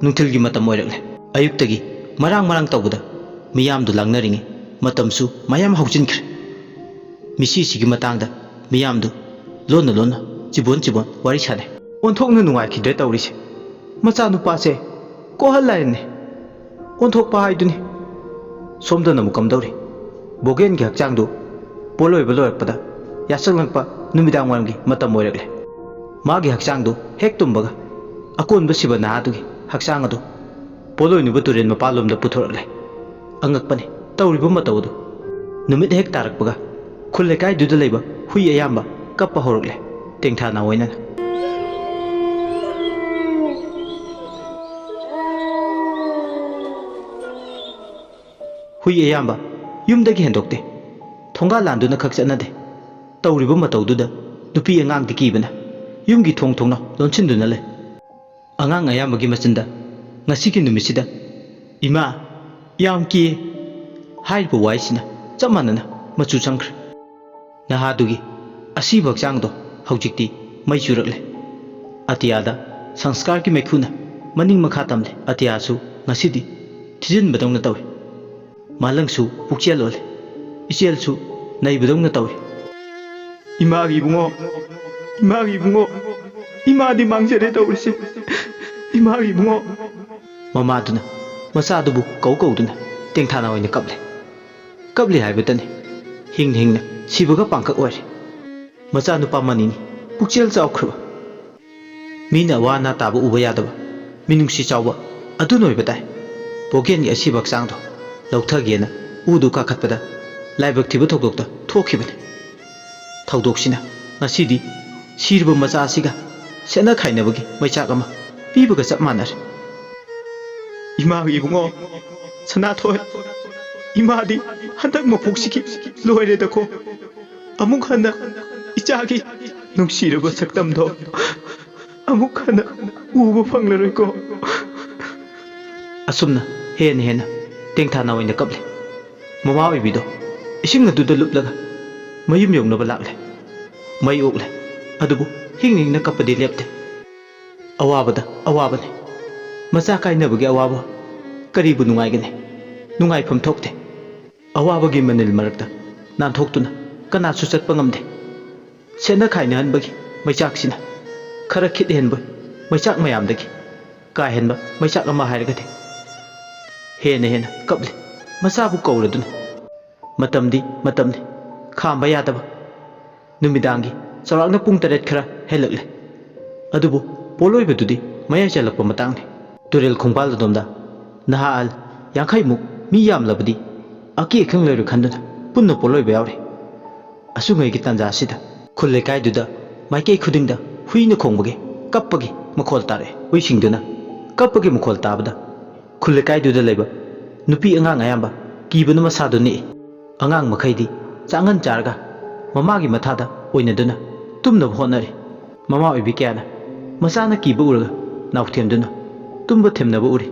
ꯅꯨꯡꯊꯤꯜꯒꯤ ꯃꯇꯝ ꯑꯣꯏꯔꯛꯂꯦ꯫ ꯑꯌꯨꯛꯇꯒꯤ ꯃꯔꯥꯡ ꯃꯔꯥꯡ ꯇꯧꯕꯗ ꯃꯤꯌꯥꯝꯗꯨ ꯂꯥꯡꯅꯔꯤꯉꯩ ꯃꯇꯝꯁꯨ ꯃꯌꯥꯝ ꯍꯧꯖꯤꯟꯈ꯭ꯔꯦ꯫ ꯃꯤꯁꯤꯁꯤꯒꯤ ꯃꯇꯥꯡꯗ ꯃꯤꯌꯥꯝꯗꯨ ꯂꯣꯟꯅ ꯂꯣꯟꯅ ꯆꯤꯕꯣꯟ ꯆꯤꯕꯣꯟ ꯋꯥꯔꯤ ꯁꯥꯟꯅꯩ꯫ ꯑꯣꯟꯊꯣꯛꯅ ꯅꯨꯡꯉꯥꯏꯈꯤꯗ꯭ꯔꯦ ꯇꯧꯔꯤꯁꯦ꯫ ꯃꯆꯥꯅꯨꯄꯥꯁꯦ ꯀꯣꯍꯜ ꯂꯥꯏꯔꯟꯅꯤ ꯑꯣꯟꯊꯣꯛꯄ ꯍꯥꯏꯗꯨꯅꯤ꯫ ꯁꯣꯝꯗꯅ ꯑꯃꯨꯛ ꯀꯝꯗꯧꯔꯤ? ꯕꯣꯒꯦꯟꯒꯤ ꯍꯛꯆꯥꯡꯗꯨ ꯄꯣꯂꯣꯏꯕ ꯂꯣꯏꯔꯛꯄꯗ ꯌꯥꯆꯪꯂꯛꯄ ꯅꯨꯃꯤꯗꯥꯡ ꯋꯥꯏꯔꯝꯒꯤ ꯃꯇꯝ ꯑꯣꯏꯔꯛꯂꯦ꯫ ꯃꯥꯒꯤ ꯍꯛꯆꯥꯡꯗꯨ ꯍꯦꯛ ꯇꯨꯝꯕꯒ ꯑꯀꯣꯟꯕ ꯁꯤꯕ ꯅꯍꯥꯗꯨꯒꯤ ꯍꯛꯆꯥꯡ ꯑꯗꯨ ꯄꯣꯂꯣꯏꯅꯕ ꯇꯨꯔꯦꯜ ꯃꯄꯥꯟꯂꯣꯝꯗ ꯄꯨꯊꯣꯔꯛꯂꯦ꯫ ꯑꯉꯛꯄꯅꯤ ꯇꯧꯔꯤꯕ ꯃꯇꯧ ꯑꯗꯨ꯫ ꯅꯨꯃꯤꯠ ꯍꯦꯛ ꯇꯥꯔꯛꯄꯒ ꯈꯨꯜ ꯂꯩꯀꯥꯏꯗꯨꯗ ꯂꯩꯕ ꯍꯨꯏ ꯑꯌꯥꯝꯕ ꯀꯞꯄ ꯍꯧꯔꯛꯂꯦ ꯇꯦꯡꯊꯥ ꯅꯥꯑꯣꯏꯅꯅ꯫ ꯍꯨꯏ ꯑꯌꯥꯝꯕ ꯌꯨꯝꯗꯒꯤ ꯍꯦꯟꯗꯣꯛꯇꯦ꯫ ꯊꯣꯡꯒꯥꯜ ꯂꯥꯟꯗꯨꯅ ꯈꯛ ꯆꯠꯅꯗꯦ꯫ ꯇꯧꯔꯤꯕ ꯃꯇꯧꯗꯨꯗ ꯅꯨꯄꯤ ꯑꯉꯥꯡꯗꯤ ꯀꯤꯕꯅ ꯌꯨꯝꯒꯤ ꯊꯣꯡ ꯊꯣꯡꯅꯥꯎ ꯂꯣꯟꯁꯤꯟꯗꯨꯅ ꯂꯩ꯫ ꯑꯉꯥꯡ ꯑꯌꯥꯝꯕꯒꯤ ꯃꯆꯤꯟꯗ ꯉꯁꯤꯒꯤ ꯅꯨꯃꯤꯠꯁꯤꯗ ꯏꯃꯥ ꯌꯥꯝ ꯀꯤꯌꯦ ꯍꯥꯏꯔꯤꯕ ꯋꯥꯍꯩꯁꯤꯅ ꯆꯞ ꯃꯥꯟꯅꯅ ꯃꯆꯨ ꯆꯪꯈ꯭ꯔꯦ꯫ ꯅꯍꯥꯗꯨꯒꯤ ꯑꯁꯤꯕ ꯍꯛꯆꯥꯡꯗꯣ ꯍꯧꯖꯤꯛꯇꯤ ꯃꯩ ꯆꯨꯔꯛꯂꯦ꯫ ꯑꯇꯤꯌꯥꯗ ꯁꯪꯁꯀꯥꯔꯒꯤ ꯃꯩꯈꯨꯅ ꯃꯅꯤꯡ ꯃꯈꯥ ꯇꯝꯂꯦ꯫ ꯑꯇꯤꯌꯥꯁꯨ ꯉꯁꯤꯗꯤ ꯊꯤꯖꯤꯟꯕꯗꯧꯅ ꯇꯧꯏ꯫ ꯃꯥꯂꯪꯁꯨ ꯄꯨꯛꯆꯦꯜ ꯑꯣꯜꯂꯦ꯫ ꯏꯆꯦꯜꯁꯨ ꯅꯩꯕꯗꯧꯅ ꯇꯧꯏ꯫ 이마기 붕어, 이마기 붕어, 이마디 망설여 떠올시, 이마기 붕어. ꯃꯃꯥꯗꯨꯅ ꯃꯆꯥꯗꯨꯕꯨ ꯀꯧꯗꯨꯅ ꯇꯦꯡꯊꯥꯅ ꯑꯣꯏꯅ ꯀꯞꯂꯦ꯫ ꯀꯞꯂꯤ ꯍꯥꯏꯕꯇꯅꯤ ꯍꯤꯡꯅ ꯍꯤꯡꯅ ꯁꯤꯕꯒ ꯄꯥꯡꯀꯛ ꯑꯣꯏꯔꯦ꯫ ꯃꯆꯥꯅꯨꯄꯥ ꯃꯅꯤꯅꯤ ꯄꯨꯛꯆꯦꯜ ꯆꯥꯎꯈ꯭ꯔꯕ꯫ ꯃꯤꯅ ꯑꯋꯥ ꯑꯅꯥ ꯇꯥꯕ ꯎꯕ ꯌꯥꯗꯕ ꯃꯤꯅꯨꯡꯁꯤ ꯆꯥꯎꯕ ꯑꯗꯨꯅ ꯑꯣꯏꯕ ꯇꯥꯏ꯫ ꯕꯣꯒꯦꯟꯒꯤ ꯑꯁꯤꯕ ꯍꯛꯆꯥꯡꯗꯣ ꯂꯧꯊꯒꯦꯅ ꯎꯗꯨ ꯀꯥꯈꯠꯄꯗ ꯂꯥꯏꯕꯛ ꯊꯤꯕ ꯊꯧꯗꯣꯛꯇ ꯊꯣꯛꯈꯤꯕꯅꯤ꯫ ꯊꯧꯗꯣꯛꯁꯤꯅ ꯉꯁꯤꯗꯤ ꯁꯤꯔꯕ ꯃꯆꯥ ꯑꯁꯤꯒ ꯁꯦꯠꯅ ꯈꯥꯏꯅꯕꯒꯤ ꯃꯩꯆꯥꯛ ꯑꯃ ꯄꯤꯕꯒ ꯆꯞ ꯃꯥꯟꯅꯔꯦ꯫ 이마기 붕어, 서나토이, 이마디 한dak ꯃꯄꯣꯛꯁꯤꯒꯤ ꯂꯣꯏꯔꯦꯗꯀꯣ. ꯑꯃꯨꯛ ꯍꯟꯅ 이짝이 ꯅꯨꯡꯁꯤꯔꯕ ꯁꯛꯇꯝꯗꯣ ꯑꯃꯨꯛ ꯍꯟꯅ ꯎꯕ ꯐꯪꯂꯔꯣꯏꯀꯣ ꯑꯁꯨꯝꯅ ꯍꯦꯟꯅ ꯍꯦꯟꯅ ꯇꯦꯡꯊꯥꯅ ꯑꯣꯏꯅ ꯀꯞꯂꯦ ꯃꯃꯥ ꯑꯣꯏꯕꯤꯗꯣ ꯏꯁꯤꯡ ꯑꯗꯨꯗ ꯂꯨꯞꯂꯒ ꯃꯌꯨꯝ ꯌꯧꯅꯕ ꯂꯥꯛꯂꯦ ꯃꯩ ꯑꯣꯛꯂꯦ ꯑꯗꯨꯕꯨ ꯍꯤꯡꯅ ꯀꯞꯄꯗꯤ ꯂꯦꯞꯇꯦ ꯑꯋꯥꯕꯗ ꯑꯋꯥꯕꯅꯤ ꯃꯆꯥ ꯀꯥꯏꯅꯕꯒꯤ ꯑꯋꯥꯕ ꯀꯔꯤꯕꯨ ꯅꯨꯡꯉꯥꯏꯒꯅꯤ ꯅꯨꯡꯉꯥꯏꯐꯝ ꯊꯣꯛꯇꯦ ꯑꯋꯥꯕꯒꯤ ꯃꯅꯤꯜ ꯃꯔꯛꯇ ꯅꯥꯟꯊꯣꯛꯇꯨꯅ ꯀꯅꯥꯁꯨ ꯆꯠꯄ ꯉꯝꯗꯦ ꯁꯦꯠꯅ ꯈꯥꯏꯅꯍꯟꯕꯒꯤ ꯃꯩꯆꯥꯛꯁꯤꯅ ꯈꯔ ꯈꯤꯠꯍꯦꯟꯕ ꯃꯩꯆꯥꯛ ꯃꯌꯥꯝꯗꯒꯤ ꯀꯥꯍꯦꯟꯕ ꯃꯩꯆꯥꯛ ꯑꯃ ꯍꯥꯏꯔꯒꯗꯤ ꯍꯦꯟꯅ ꯍꯦꯟꯅ ꯀꯞꯂꯤ ꯃꯆꯥꯕꯨ ꯀꯧꯔꯗꯨꯅ ꯃꯇꯝꯅꯤ ꯈꯥꯝꯕ ꯌꯥꯗꯕ ꯅꯨꯃꯤꯗꯥꯡꯒꯤ ꯆꯥꯎꯔꯥꯛꯅ ꯄꯨꯡ 8 ꯈꯔ ꯍꯦꯜꯂꯛꯂꯦ ꯑꯗꯨꯕꯨ ꯄꯣꯂꯣꯏꯕꯗꯨꯗꯤ ꯃꯌꯥꯏ ꯆꯜꯂꯛꯄ ꯃꯇꯥꯡꯅꯤ ꯇꯨꯔꯦꯜ ꯈꯣꯡꯕꯥꯜꯗꯣꯝꯗ ꯅꯍꯥ 50ꯃꯨꯛ ꯃꯤ ꯌꯥꯝꯂꯕꯗꯤ ꯑꯀꯤ ꯑꯈꯪ ꯂꯩꯔꯣꯏ ꯈꯟꯗꯨꯅ ꯄꯨꯟꯅ ꯄꯣꯂꯣꯏꯕ ꯌꯥꯎꯔꯤ ꯑꯁꯨꯉꯩꯒꯤ ꯇꯥꯟꯖꯥꯁꯤꯗ ꯈꯨꯜ ꯂꯩꯀꯥꯏꯗꯨꯗ ꯃꯥꯏꯀꯩ ꯈꯨꯗꯤꯡꯗ ꯍꯨꯏꯅ ꯈꯣꯡꯕꯒꯤ ꯀꯞꯄꯒꯤ ꯃꯈꯣꯜ ꯇꯥꯔꯛꯑꯦ ꯍꯨꯏꯁꯤꯡꯗꯨꯅ ꯀꯞꯄꯒꯤ ꯃꯈꯣꯜ ꯇꯥꯕꯗ ꯈꯨꯜ ꯂꯩꯀꯥꯏꯗꯨꯗ ꯂꯩꯕ ꯅꯨꯄꯤ ꯑꯉꯥꯡ ꯑꯌꯥꯝꯕ ꯀꯤꯕꯅ ꯃꯁꯥꯗꯨ ꯅꯤꯛꯏ ꯑꯉꯥꯡ ꯃꯈꯩꯗꯤ ꯆꯥꯡꯍꯟ ꯆꯥꯔꯒ ꯃꯃꯥꯒꯤ ꯃꯊꯥꯗ ꯑꯣꯏꯅꯗꯨꯅ ꯇꯨꯝꯅꯕ ꯍꯣꯠꯅꯔꯤ ꯃꯃꯥ ꯑꯣꯏꯕꯤ ꯀꯌꯥꯅ ꯃꯆꯥꯅ ꯀꯤꯕ ꯎꯔꯒ ꯅꯥꯎꯊꯦꯝꯗꯨꯅ ꯇꯨꯝꯕ ꯊꯦꯝꯅꯕ ꯎꯔꯤ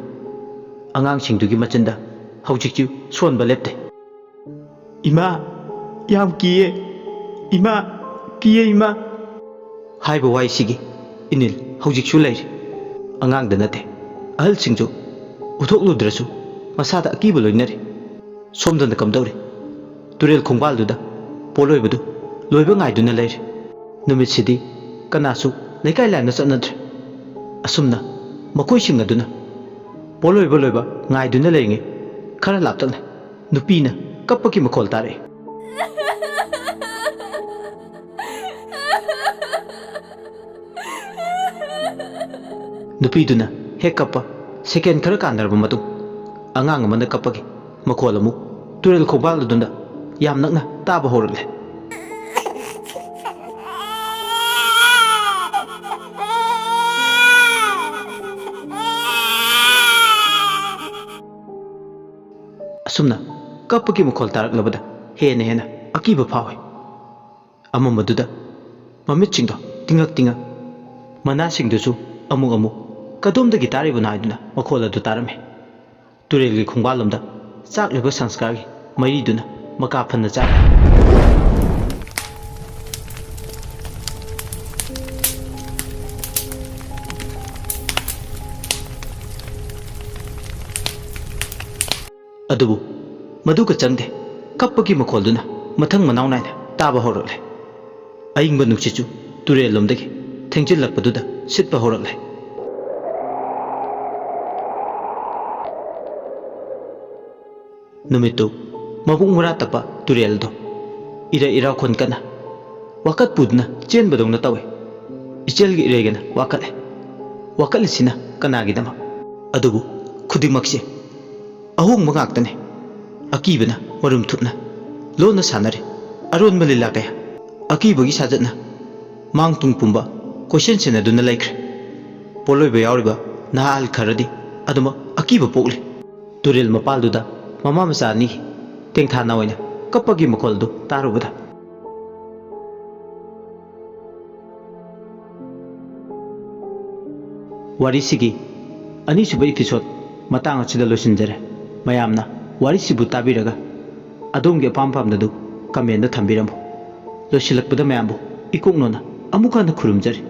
ꯑꯉꯥꯡꯁꯤꯡꯗꯨꯒꯤ ꯃꯆꯤꯟꯗ ꯍꯧꯖꯤꯛꯁꯨ ꯁꯣꯟꯕ ꯂꯦꯞꯇꯦ ꯏꯃꯥ ꯌꯥꯝ ꯀꯤꯌꯦ ꯏꯃꯥ ꯀꯤꯌꯦ ꯏꯃꯥ ꯍꯥꯏꯕ ꯋꯥꯍꯩꯁꯤꯒꯤ ꯏꯅꯤꯜ ꯍꯧꯖꯤꯛꯁꯨ ꯂꯩꯔꯤ ꯑꯉꯥꯡꯗ ꯅꯠꯇꯦ ꯑꯍꯜꯁꯤꯡꯁꯨ ꯎꯊꯣꯛꯂꯨꯗ꯭ꯔꯁꯨ ꯃꯁꯥꯗ ꯑꯀꯤꯕ ꯂꯣꯏꯅꯔꯤ ꯁꯣꯝꯗꯅ ꯀꯝꯗꯧꯔꯤ ꯇꯨꯔꯦꯜ ꯈꯣꯡꯕꯥꯜꯗꯨꯗ ꯄꯣꯂꯣꯏꯕꯗꯨ ꯂꯣꯏꯕ ꯉꯥꯏꯗꯨꯅ ꯂꯩꯔꯤ ꯅꯨꯃꯤꯠꯁꯤꯗꯤ ꯀꯅꯥꯁꯨ ꯂꯩꯀꯥꯏ ꯂꯥꯟꯅ ꯆꯠꯅꯗ꯭ꯔꯦ ꯑꯁꯨꯝꯅ ꯃꯈꯣꯏꯁꯤꯡ ꯑꯗꯨꯅ ꯄꯣꯂꯣꯏꯕ ꯂꯣꯏꯕ ꯉꯥꯏꯗꯨꯅ ꯂꯩꯔꯤꯉꯩ ꯈꯔ ꯂꯥꯞꯇꯛꯅ ꯅꯨꯄꯤꯅ ꯀꯞꯄꯒꯤ ꯃꯈꯣꯜ ꯇꯥꯔꯛꯏ ꯅꯨꯄꯤꯗꯨꯅ ꯍꯦꯛ ꯀꯞꯄ ꯁꯦꯀꯦꯟ ꯈꯔ ꯀꯥꯟꯅꯔꯕ ꯃꯇꯨꯡ ꯑꯉꯥꯡ ꯑꯃꯅ ꯀꯞꯄꯒꯤ ꯃꯈꯣꯜ ꯑꯃꯨꯛ ꯇꯨꯔꯦꯜ ꯈꯣꯡꯕꯥꯜ ꯑꯗꯨꯗ ꯌꯥꯝ ꯅꯛꯅ ꯇꯥꯕ ꯍꯧꯔꯛꯂꯦ ꯑꯁꯨꯝꯅ ꯀꯞꯄꯒꯤ ꯃꯈꯣꯜ ꯇꯥꯔꯛꯂꯕꯗ ꯍꯦꯟꯅ ꯍꯦꯟꯅ ꯑꯀꯤꯕ ꯐꯥꯎꯏ ꯑꯃꯝꯕꯗꯨꯗ ꯃꯃꯤꯠꯁꯤꯡꯗꯣ ꯇꯤꯡꯉꯛ ꯃꯅꯥꯁꯤꯡꯗꯨꯁꯨ ꯑꯃꯨꯛ ꯀꯗꯣꯝꯗꯒꯤ ꯇꯥꯔꯤꯕꯅꯣ ꯍꯥꯏꯗꯨꯅ ꯃꯈꯣꯜ ꯑꯗꯨ ꯇꯥꯔꯝꯃꯤ ꯇꯨꯔꯦꯜꯒꯤ ꯈꯣꯡꯕꯥꯜꯂꯣꯝꯗ ꯆꯥꯛꯂꯤꯕ ꯁꯪꯁꯀꯥꯔꯒꯤ ꯃꯩꯔꯤꯗꯨꯅ ꯃꯀꯥ ꯐꯟꯅ ꯆꯥꯛꯂꯤ ꯑꯗꯨꯕꯨ ꯃꯗꯨꯒ ꯆꯪꯗꯦ ꯀꯞꯄꯒꯤ ꯃꯈꯣꯜꯗꯨꯅ ꯃꯊꯪ ꯃꯅꯥꯎ ꯅꯥꯏꯅ ꯇꯥꯕ ꯍꯧꯔꯛꯂꯦ ꯑꯏꯪꯕ ꯅꯨꯡꯁꯤꯠꯁꯨ ꯇꯨꯔꯦꯜꯂꯣꯝꯗꯒꯤ ꯊꯦꯡꯖꯤꯜꯂꯛꯄꯗꯨꯗ ꯁꯤꯠꯄ ꯍꯧꯔꯛꯂꯦ ꯅꯨꯃꯤꯠꯇꯨ ꯃꯕꯨꯡ ꯃꯔꯥ ꯇꯞꯄ ꯇꯨꯔꯦꯜꯗꯣ ꯏꯔꯥꯎꯈꯣꯟ ꯀꯟꯅ ꯋꯥꯀꯠ ꯄꯨꯗꯨꯅ ꯆꯦꯟꯕꯗꯧꯅ ꯇꯧꯏ ꯏꯆꯦꯜꯒꯤ ꯏꯔꯩꯒꯅ ꯋꯥꯀꯠꯂꯤꯁꯤꯅ ꯀꯅꯥꯒꯤꯗꯃꯛ ꯑꯗꯨꯕꯨ ꯈꯨꯗꯤꯡꯃꯛꯁꯦ ꯑꯍꯣꯡꯕ ꯉꯥꯛꯇꯅꯤ ꯑꯀꯤꯕꯅ ꯃꯔꯨꯝ ꯊꯨꯞꯅ ꯂꯣꯟꯅ ꯁꯥꯟꯅꯔꯤ ꯑꯔꯣꯟꯕ ꯂꯤꯂꯥ ꯀꯌꯥ ꯑꯀꯤꯕꯒꯤ ꯁꯥꯖꯠꯅ ꯃꯥꯡ ꯇꯨꯡ ꯄꯨꯝꯕ ꯀꯣꯏꯁꯦꯟ ꯁꯦꯟꯅꯗꯨꯅ ꯂꯩꯈ꯭ꯔꯦ ꯄꯣꯂꯣꯏꯕ ꯌꯥꯎꯔꯤꯕ ꯅꯍꯥ ꯈꯔꯗꯤ ꯑꯗꯨꯃꯛ ꯑꯀꯤꯕ ꯄꯣꯛꯂꯤ ꯇꯨꯔꯦꯜ ꯃꯄꯥꯜꯗꯨꯗ ꯃꯃꯥ ꯃꯆꯥ ꯑꯅꯤꯒꯤ ꯇꯦꯡꯊꯥꯅ ꯑꯣꯏꯅ ꯀꯞꯄꯒꯤ ꯃꯈꯣꯜꯗꯨ ꯇꯥꯔꯨꯕꯗ ꯋꯥꯔꯤꯁꯤꯒꯤ ꯑꯅꯤꯁꯨꯕ ꯏꯄꯤꯁꯣꯗ ꯃꯇꯥꯡ ꯑꯁꯤꯗ ꯂꯣꯏꯁꯤꯟꯖꯔꯦ ꯃꯌꯥꯝꯅ ꯋꯥꯔꯤꯁꯤꯕꯨ ꯇꯥꯕꯤꯔꯒ ꯑꯗꯣꯝꯒꯤ ꯑꯄꯥꯝ ꯄꯥꯝꯗꯗꯨ ꯀꯃꯦꯟꯗ ꯊꯝꯕꯤꯔꯝꯃꯨ ꯂꯣꯏꯁꯤꯜꯂꯛꯄꯗ ꯃꯌꯥꯝꯕꯨ ꯏꯀꯣꯛꯅꯣꯅ ꯑꯃꯨꯛ ꯍꯟꯅ ꯈꯨꯔꯨꯝꯖꯔꯤ